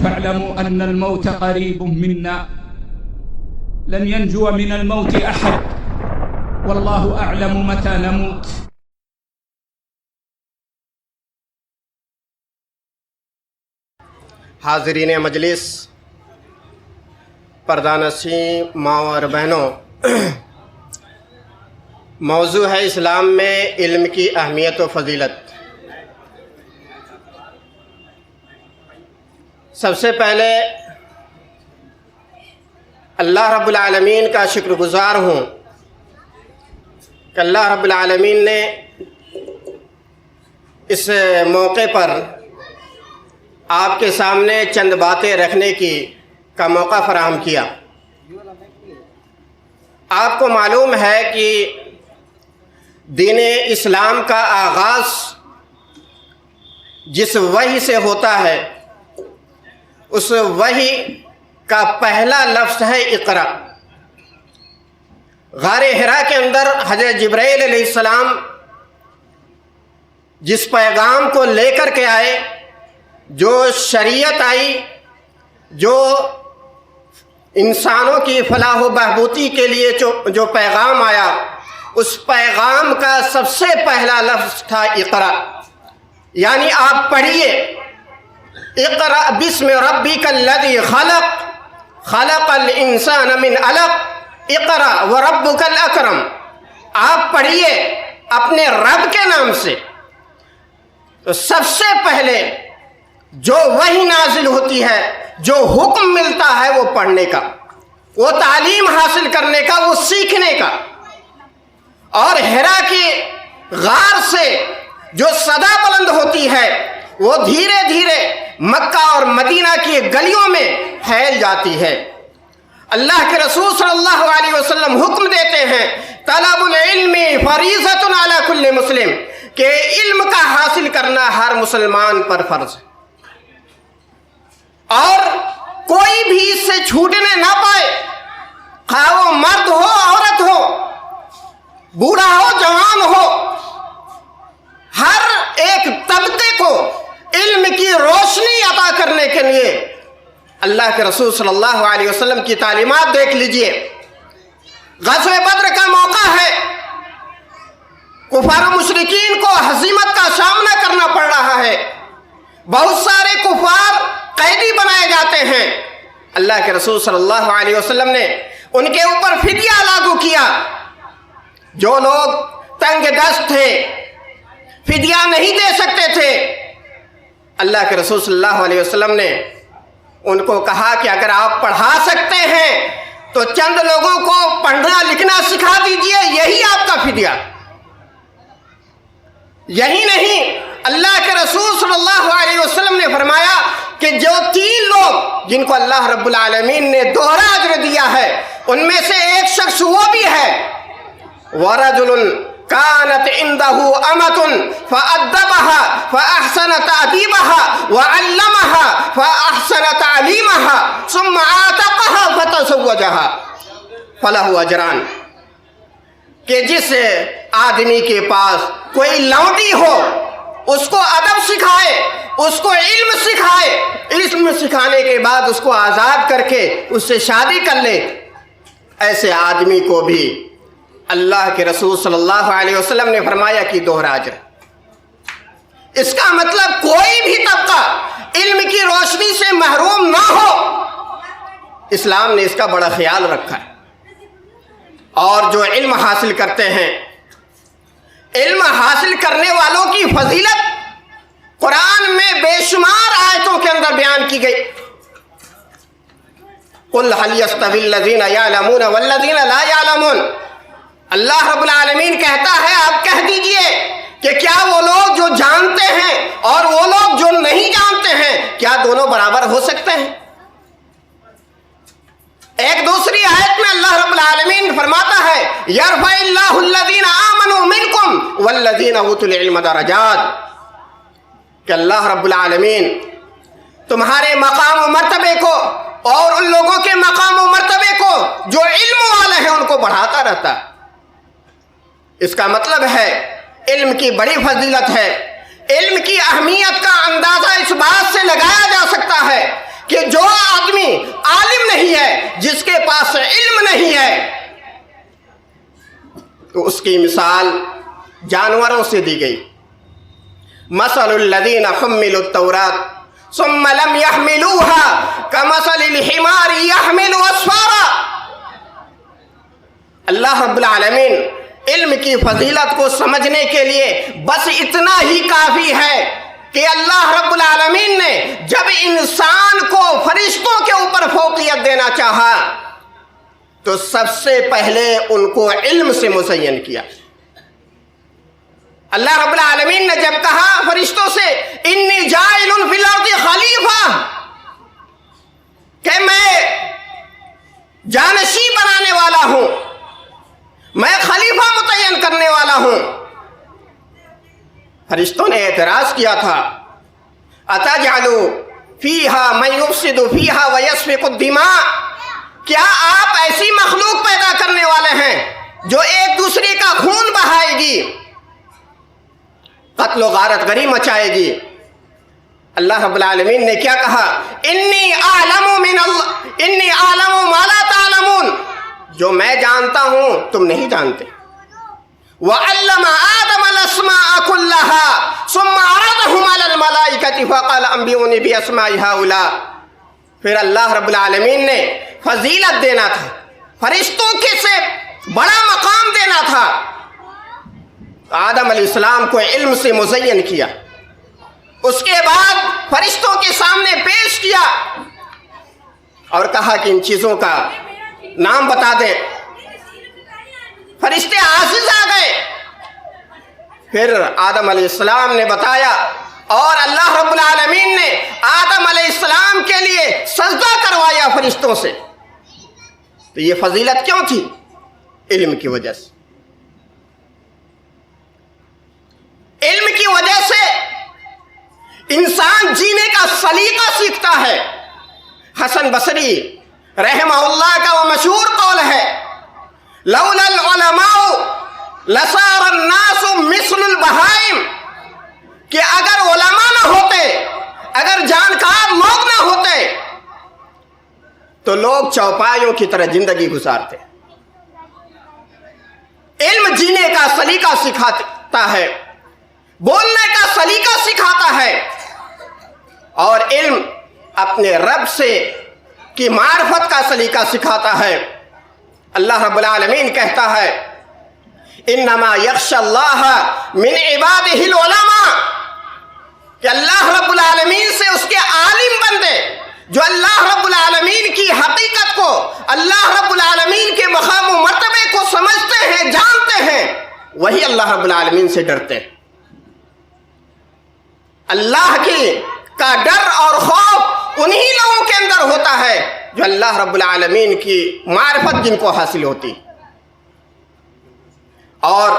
فاعلموا أن الموت قريب منا، لن ينجو من الموت أحد، والله أعلم متى نموت. حاضرین مجلس، پردہ نشین ماں اور بہنوں، موضوع ہے اسلام میں علم کی اہمیت و فضیلت۔ سب سے پہلے اللہ رب العالمین کا شکر گزار ہوں کہ اللہ رب العالمین نے اس موقع پر آپ کے سامنے چند باتیں رکھنے کا موقع فراہم کیا۔ آپ کو معلوم ہے کہ دین اسلام کا آغاز جس وحی سے ہوتا ہے، اس وحی کا پہلا لفظ ہے اقرا۔ غار حرا کے اندر حضرت جبرائیل علیہ السلام جس پیغام کو لے کر کے آئے، جو شریعت آئی، جو انسانوں کی فلاح و بہبودی کے لیے جو پیغام آیا، اس پیغام کا سب سے پہلا لفظ تھا اقرا، یعنی آپ پڑھیے، اقرا بسم ربک الذی خلق خلق الانسان من علق اقرا وربک الاکرم۔ آپ پڑھیے اپنے رب کے نام سے۔ تو سب سے پہلے جو وحی نازل ہوتی ہے، جو حکم ملتا ہے، وہ پڑھنے کا، وہ تعلیم حاصل کرنے کا، وہ سیکھنے کا۔ اور حرا کی غار سے جو صدا بلند ہوتی ہے، وہ دھیرے دھیرے مکہ اور مدینہ کی گلیوں میں پھیل جاتی ہے۔ اللہ کے رسول صلی اللہ علیہ وسلم حکم دیتے ہیں، طلب العلم فریضۃ علی کل مسلم، کہ علم کا حاصل کرنا ہر مسلمان پر فرض ہے، اور کوئی بھی اس سے چھوٹنے نہ پائے، خواہ وہ مرد ہو، عورت ہو، بوڑھا ہو، جوان ہو، ہر ایک طبقے کو علم کی روشنی عطا کرنے کے لیے اللہ کے رسول صلی اللہ علیہ وسلم کی تعلیمات دیکھ لیجئے۔ غزوہ بدر کا موقع ہے، کفار و مشرکین کو ہزیمت کا سامنا کرنا پڑ رہا ہے، بہت سارے کفار قیدی بنائے جاتے ہیں۔ اللہ کے رسول صلی اللہ علیہ وسلم نے ان کے اوپر فدیہ لاگو کیا۔ جو لوگ تنگ دست تھے، فدیہ نہیں دے سکتے تھے، اللہ کے رسول صلی اللہ علیہ وسلم نے ان کو کہا کہ اگر آپ پڑھا سکتے ہیں تو چند لوگوں کو پڑھنا لکھنا سکھا دیجئے، یہی آپ کا فدیہ۔ یہی نہیں، اللہ کے رسول صلی اللہ علیہ وسلم نے فرمایا کہ جو 3 لوگ جن کو اللہ رب العالمین نے دوہرا اجر دیا ہے، ان میں سے ایک شخص وہ بھی ہے، وَرَجُلٌ كَانَتْ عِنْدَهُ أَمَةٌ فَأَدَّبَهَا فَأَحْسَنَ تَأْدِيبَهَا وَعَلَّمَهَا فَأَحْسَنَ تَعْلِيمَهَا ثُمَّ عَاتَقَهَا فَتَزَوَّجَهَا فَلَهُ أَجْرَانِ۔ کہ جس آدمی کے پاس کوئی لونڈی ہو، اس کو ادب سکھائے، اس کو علم سکھائے، علم سکھانے کے بعد اس کو آزاد کر کے اس سے شادی کر لے، ایسے آدمی کو بھی اللہ کے رسول صلی اللہ علیہ وسلم نے فرمایا کہ دوہرا اجر۔ اس کا مطلب کوئی بھی طبقہ علم کی روشنی سے محروم نہ ہو، اسلام نے اس کا بڑا خیال رکھا ہے۔ اور جو علم حاصل کرتے ہیں، علم حاصل کرنے والوں کی فضیلت قرآن میں بے شمار آیتوں کے اندر بیان کی گئی۔ قُلْ هَلْ يَسْتَوِي الَّذِينَ يَعْلَمُونَ وَالَّذِينَ لَا يَعْلَمُونَ۔ اللہ رب العالمین کہتا ہے، آپ کہہ دیجئے کہ کیا وہ لوگ جو جانتے ہیں اور وہ لوگ جو نہیں جانتے ہیں، کیا دونوں برابر ہو سکتے ہیں؟ ایک دوسری آیت میں اللہ رب العالمین فرماتا ہے، یرفع اللہ الذین آمنوا منکم والذین اوتوا العلم درجات، کہ اللہ رب العالمین تمہارے مقام و مرتبے کو اور ان لوگوں کے مقام و مرتبے کو جو علم والے ہیں ان کو بڑھاتا رہتا ہے۔ اس کا مطلب ہے علم کی بڑی فضیلت ہے۔ علم کی اہمیت کا اندازہ اس بات سے لگایا جا سکتا ہے کہ جس کے پاس علم نہیں ہے تو اس کی مثال جانوروں سے دی گئی. مثل الذین حملوا التوراة ثم لم يحملوها كمثل الحمار يحمل اسفارا. اللہ رب العالمین علم کی فضیلت کو سمجھنے کے لیے بس اتنا ہی کافی ہے کہ اللہ رب العالمین نے جب انسان کو فرشتوں کے اوپر فوقیت دینا چاہا تو سب سے پہلے ان کو علم سے مزین کیا. اللہ رب العالمین نے جب کہا فرشتوں سے انی جاعل فی الارض خلیفہ، کہ میں جانشین بنانے والا ہوں، میں خلیفہ متعین کرنے والا ہوں، فرشتوں نے اعتراض کیا تھا اتجعل فیہا من یفسد فیہا ویسفک الدماء، کیا آپ ایسی مخلوق پیدا کرنے والے ہیں جو ایک دوسرے کا خون بہائے گی، قتل و غارت گری مچائے گی. اللہ رب العالمین نے کیا کہا انی اعلم ما لا تعلمون، جو میں جانتا ہوں تم نہیں جانتے. وعلم آدم الاسماء كلها ثم عرضهم على الملائكة فقال انبئوني باسماء هؤلاء. پھر اللہ رب العالمین نے فضیلت دینا تھا، فرشتوں کے سے بڑا مقام دینا تھا، آدم علیہ السلام کو علم سے مزین کیا، اس کے بعد فرشتوں کے سامنے پیش کیا اور کہا کہ ان چیزوں کا نام بتا دیں. فرشتے عاجز آ گئے. پھر آدم علیہ السلام نے بتایا اور اللہ رب العالمین نے آدم علیہ السلام کے لیے سجدہ کروایا فرشتوں سے. تو یہ فضیلت کیوں تھی؟ علم کی وجہ سے. علم کی وجہ سے انسان جینے کا سلیقہ سیکھتا ہے. حسن بصری رحمہ اللہ کا وہ مشہور قول ہے لولا العلماء لصار الناس مثل البہائم، کہ اگر علماء نہ ہوتے، اگر جانکار لوگ نہ ہوتے تو لوگ چوپایوں کی طرح زندگی گزارتے. علم جینے کا سلیقہ سکھاتا ہے، بولنے کا سلیقہ سکھاتا ہے، اور علم اپنے رب سے کی معرفت کا سلیقہ سکھاتا ہے. اللہ رب العالمین کہتا ہے انما یخشی اللہ من عبادہ العلماء، کہ اللہ رب العالمین سے اس کے عالم بندے جو اللہ رب العالمین کی حقیقت کو، اللہ رب العالمین کے مقام و مرتبے کو سمجھتے ہیں، جانتے ہیں، وہی اللہ رب العالمین سے ڈرتے ہیں. اللہ کا ڈر اور خوف انہی لوگوں کے اندر ہوتا ہے جو اللہ رب العالمین کی معرفت جن کو حاصل ہوتی. اور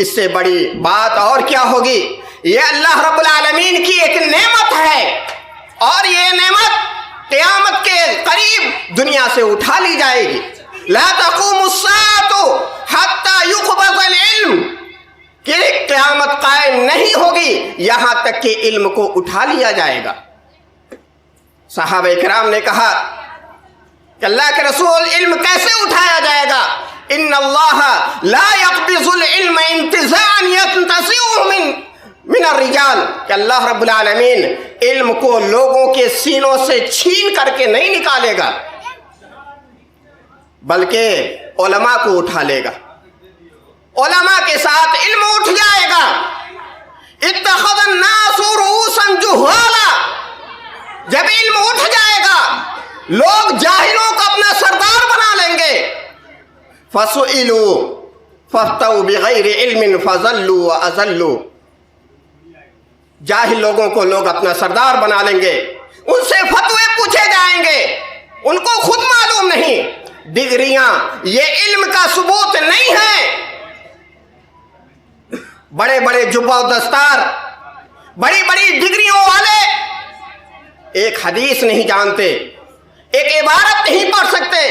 اس سے بڑی بات اور کیا ہوگی؟ یہ اللہ رب العالمین کی ایک نعمت ہے، اور یہ نعمت قیامت کے قریب دنیا سے اٹھا لی جائے گی. لا تقوم الساعة حتى يقبض العلم، کہ قیامت قائم نہیں ہوگی یہاں تک کہ علم کو اٹھا لیا جائے گا. صحابہ کرام نے کہا کہ اللہ کے رسول علم کیسے اٹھایا جائے گا؟ ان اللہ لا يقبض العلم انتزاعا ينتزعه من الرجال، کہ اللہ رب العالمین علم کو لوگوں کے سینوں سے چھین کر کے نہیں نکالے گا، بلکہ علماء کو اٹھا لے گا. علماء کے ساتھ علم اٹھ جائے گا. اتخذ الناس رؤوسا جہالا، جب علم اٹھ جائے گا لوگ جاہلوں کو اپنا سردار بنا لیں گے. فسئلوا فافتوا بغیر علم فضلوا واضلوا، جاہل لوگوں کو لوگ اپنا سردار بنا لیں گے، ان سے فتوے پوچھے جائیں گے، ان کو خود معلوم نہیں. ڈگریاں یہ علم کا ثبوت نہیں ہے. بڑے بڑے جبہ و دستار، بڑی بڑی ڈگریوں والے ایک حدیث نہیں جانتے، ایک عبارت نہیں پڑھ سکتے،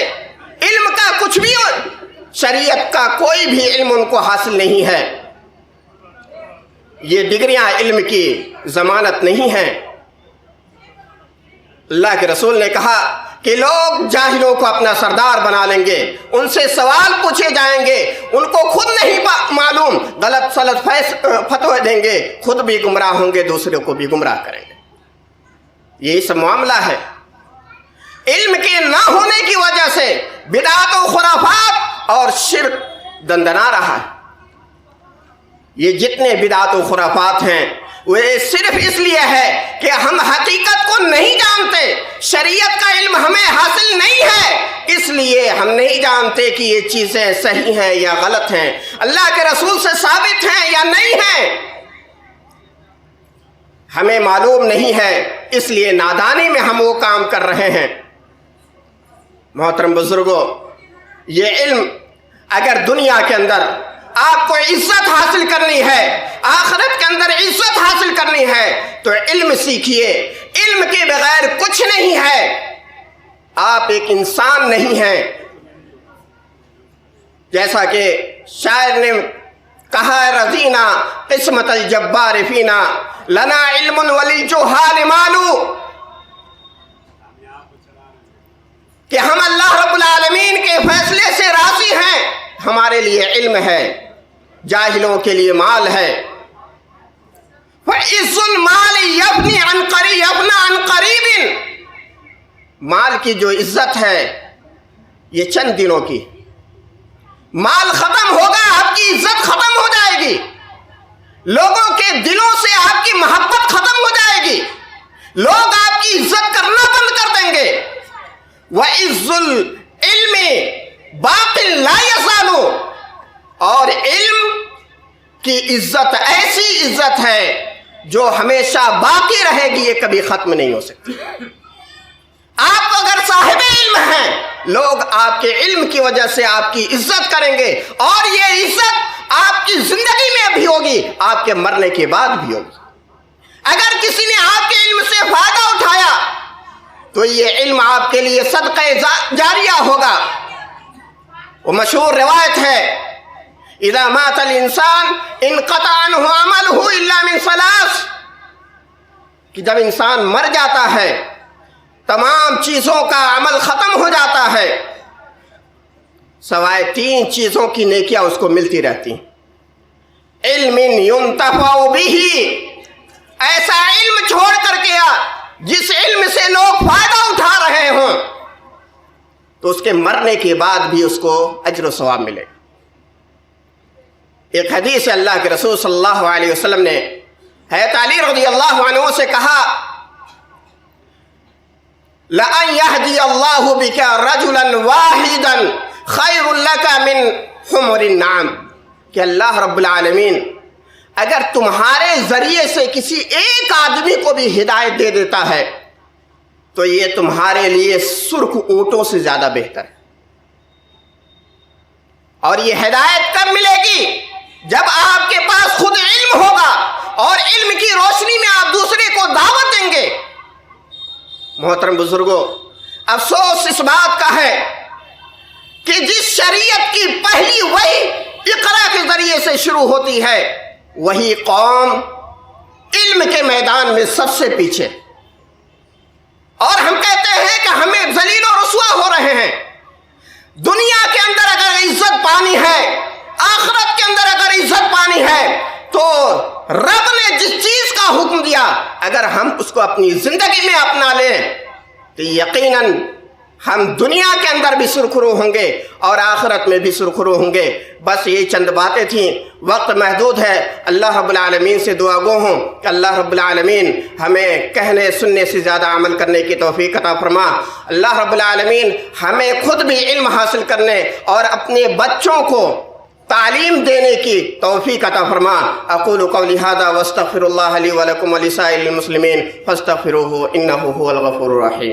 علم کا کچھ بھی، شریعت کا کوئی بھی علم ان کو حاصل نہیں ہے. یہ ڈگریاں علم کی ضمانت نہیں ہیں. اللہ کے رسول نے کہا کہ لوگ جاہلوں کو اپنا سردار بنا لیں گے، ان سے سوال پوچھے جائیں گے، ان کو خود نہیں معلوم، غلط سلط فتوے دیں گے، خود بھی گمراہ ہوں گے، دوسروں کو بھی گمراہ کریں گے۔ یہی سب معاملہ ہے۔ علم کے نہ ہونے کی وجہ سے بدعات و خرافات اور شرک دندنا رہا ہے۔ یہ جتنے بدعات و خرافات ہیں وہ صرف اس لیے ہے کہ ہم حقیقت کو نہیں جانتے، شریعت کا علم ہمیں حاصل نہیں ہے، اس لیے ہم نہیں جانتے کہ یہ چیزیں صحیح ہیں یا غلط ہیں، اللہ کے رسول سے ثابت ہیں یا نہیں ہیں، ہمیں معلوم نہیں ہے، اس لیے نادانی میں ہم وہ کام کر رہے ہیں۔ محترم بزرگوں، یہ علم اگر دنیا کے اندر آپ کو عزت حاصل کرنی ہے، آخرت کے اندر عزت حاصل کرنی ہے تو علم سیکھیے۔ علم کے بغیر کچھ نہیں ہے، آپ ایک انسان نہیں ہیں۔ جیسا کہ شاعر نے کہا ہے، رضینا قسمت الجبار فینا لنا علم وللجہال مالو، کہ ہم اللہ رب العالمین کے فیصلے سے راضی ہیں، ہمارے لیے علم ہے، جاہلوں کے لیے مال ہے۔ فَعِزُّ الْمَالِ يَفْنِي عَنْ قَرِيبٍ، مال کی جو عزت ہے یہ چند دنوں کی، مال ختم ہوگا، آپ کی عزت ختم ہو جائے گی، لوگوں کے دلوں سے آپ کی محبت ختم ہو جائے گی، لوگ آپ کی عزت کرنا بند کر دیں گے۔ وَعِزُّ الْعِلْمِ بَاقٍ لَا يَزَالُ، اور علم کی عزت ایسی عزت ہے جو ہمیشہ باقی رہے گی، یہ کبھی ختم نہیں ہو سکتی۔ آپ اگر صاحب علم ہیں، لوگ آپ کے علم کی وجہ سے آپ کی عزت کریں گے، اور یہ عزت آپ کی زندگی میں بھی ہوگی، آپ کے مرنے کے بعد بھی ہوگی۔ اگر کسی نے آپ کے علم سے فائدہ اٹھایا تو یہ علم آپ کے لیے صدقہ جاریہ ہوگا۔ وہ مشہور روایت ہے، اذا مات الانسان انقطع عنہ عملہ الا من ثلاث، کہ جب انسان مر جاتا ہے تمام چیزوں کا عمل ختم ہو جاتا ہے، سوائے 3 چیزوں کی نیکیاں اس کو ملتی رہتی ہیں۔ علم ينتفع به، ایسا علم چھوڑ کر کے جس علم سے لوگ فائدہ اٹھا رہے ہوں، تو اس کے مرنے کے بعد بھی اس کو اجر و ثواب ملے۔ ایک حدیث ہے، اللہ کے رسول صلی اللہ علیہ وسلم نے حضرت علی رضی اللہ عنہ سے کہا، لَأَن يَهْدِيَ اللَّهُ بِكَ رَجُلًا وَاحِدًا خَيْرٌ لَكَ مِنْ حُمُرِ النَّعَمِ، کہ اللہ رب العالمین اگر تمہارے ذریعے سے کسی ایک آدمی کو بھی ہدایت دے دیتا ہے تو یہ تمہارے لیے سرخ اونٹوں سے زیادہ بہتر ہے۔ اور یہ ہدایت کب ملے گی؟ جب آپ کے پاس خود علم ہوگا اور علم کی روشنی میں آپ دوسرے کو دعوت دیں گے۔ محترم بزرگوں، افسوس اس بات کا ہے کہ جس شریعت کی پہلی وحی اقرا کے ذریعے سے شروع ہوتی ہے، وہی قوم علم کے میدان میں سب سے پیچھے، اور ہم کہتے ہیں کہ ہمیں ذلیل و رسوا ہو رہے ہیں۔ دنیا کے اندر اگر عزت پانی ہے، آخرت کے اندر اگر عزت پانی ہے، تو رب نے جس چیز کا حکم دیا اگر ہم اس کو اپنی زندگی میں اپنا لیں تو یقیناً ہم دنیا کے اندر بھی سرخرو ہوں گے اور آخرت میں بھی سرخرو ہوں گے۔ بس یہ چند باتیں تھیں، وقت محدود ہے۔ اللہ رب العالمین سے دعا گو ہوں کہ اللہ رب العالمین ہمیں کہنے سننے سے زیادہ عمل کرنے کی توفیق عطا فرما۔ اللہ رب العالمین ہمیں خود بھی علم حاصل کرنے اور اپنے بچوں کو تعلیم دینے کی توفیق عطا فرما۔ اقول قولی ھذا واستغفر اللہ لی ولکم ولسائر المسلمین فاستغفروہ انہ ھو الغفور الرحیم۔